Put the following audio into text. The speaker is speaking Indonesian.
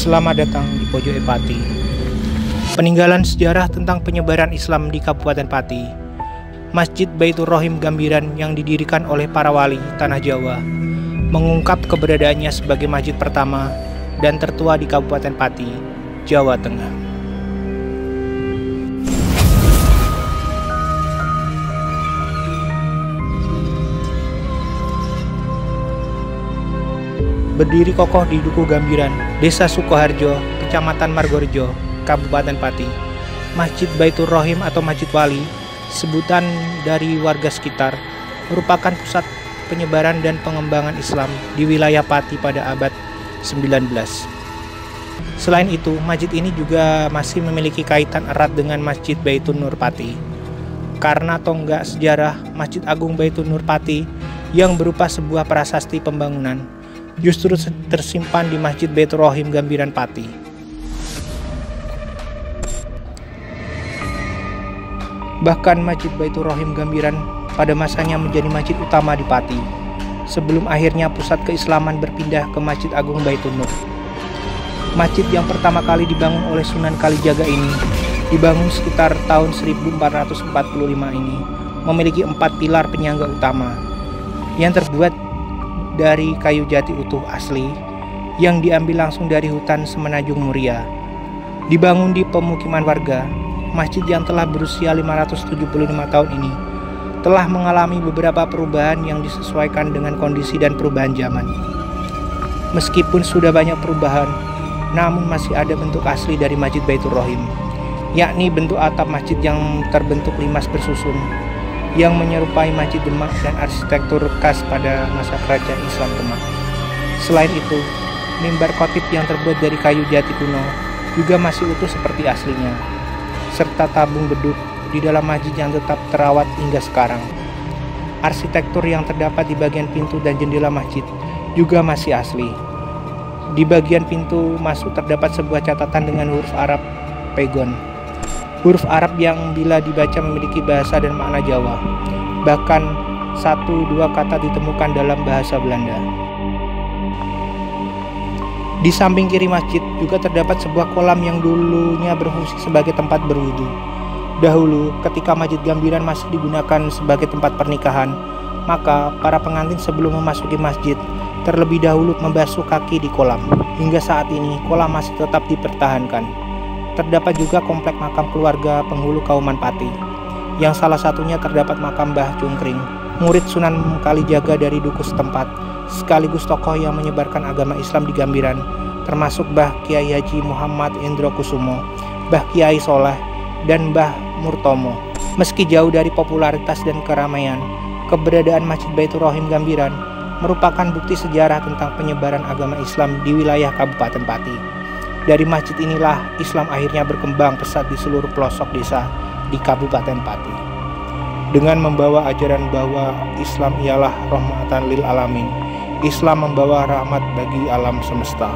Selamat datang di Pojok Pati. Peninggalan sejarah tentang penyebaran Islam di Kabupaten Pati. Masjid Baitur Rohim Gambiran yang didirikan oleh para wali Tanah Jawa mengungkap keberadaannya sebagai masjid pertama dan tertua di Kabupaten Pati, Jawa Tengah. Berdiri kokoh di Duku Gambiran, Desa Sukoharjo, Kecamatan Margorejo, Kabupaten Pati. Masjid Baitur Rohim atau Masjid Wali, sebutan dari warga sekitar, merupakan pusat penyebaran dan pengembangan Islam di wilayah Pati pada abad 19. Selain itu, masjid ini juga masih memiliki kaitan erat dengan Masjid Baitur Nur Pati. Karena tonggak sejarah Masjid Agung Baitur Nur Pati yang berupa sebuah prasasti pembangunan justru tersimpan di Masjid Baitur Rohim Gambiran Pati. Bahkan Masjid Baitur Rohim Gambiran pada masanya menjadi masjid utama di Pati, sebelum akhirnya pusat keislaman berpindah ke Masjid Agung Baitur Nur. Masjid yang pertama kali dibangun oleh Sunan Kalijaga ini, dibangun sekitar tahun 1445 ini, memiliki 4 pilar penyangga utama yang terbuat dari kayu jati utuh asli yang diambil langsung dari hutan Semenanjung Muria. Dibangun di pemukiman warga, masjid yang telah berusia 575 tahun ini telah mengalami beberapa perubahan yang disesuaikan dengan kondisi dan perubahan zaman. Meskipun sudah banyak perubahan, namun masih ada bentuk asli dari Masjid Baitur Rohim, yakni bentuk atap masjid yang terbentuk limas bersusun yang menyerupai Masjid Demak dan arsitektur khas pada masa kerajaan Islam Demak. Selain itu, mimbar khotib yang terbuat dari kayu jati kuno juga masih utuh seperti aslinya, serta tabung beduk di dalam masjid yang tetap terawat hingga sekarang. Arsitektur yang terdapat di bagian pintu dan jendela masjid juga masih asli. Di bagian pintu masuk terdapat sebuah catatan dengan huruf Arab Pegon. Huruf Arab yang bila dibaca memiliki bahasa dan makna Jawa. Bahkan 1-2 kata ditemukan dalam bahasa Belanda. Di samping kiri masjid juga terdapat sebuah kolam yang dulunya berfungsi sebagai tempat berwudu. Dahulu, ketika Masjid Gambiran masih digunakan sebagai tempat pernikahan, maka para pengantin sebelum memasuki masjid terlebih dahulu membasuh kaki di kolam. Hingga saat ini, kolam masih tetap dipertahankan. Terdapat juga komplek makam keluarga penghulu Kauman Pati, yang salah satunya terdapat makam Mbah Cungkring, murid Sunan Kalijaga dari duku setempat, sekaligus tokoh yang menyebarkan agama Islam di Gambiran, termasuk Mbah Kiai Haji Muhammad Indro Kusumo, Mbah Kiai Soleh, dan Mbah Murtomo. Meski jauh dari popularitas dan keramaian, keberadaan Masjid Baitur Rohim Gambiran merupakan bukti sejarah tentang penyebaran agama Islam di wilayah Kabupaten Pati. Dari masjid inilah Islam akhirnya berkembang pesat di seluruh pelosok desa di Kabupaten Pati, dengan membawa ajaran bahwa Islam ialah rahmatan lil alamin. Islam membawa rahmat bagi alam semesta.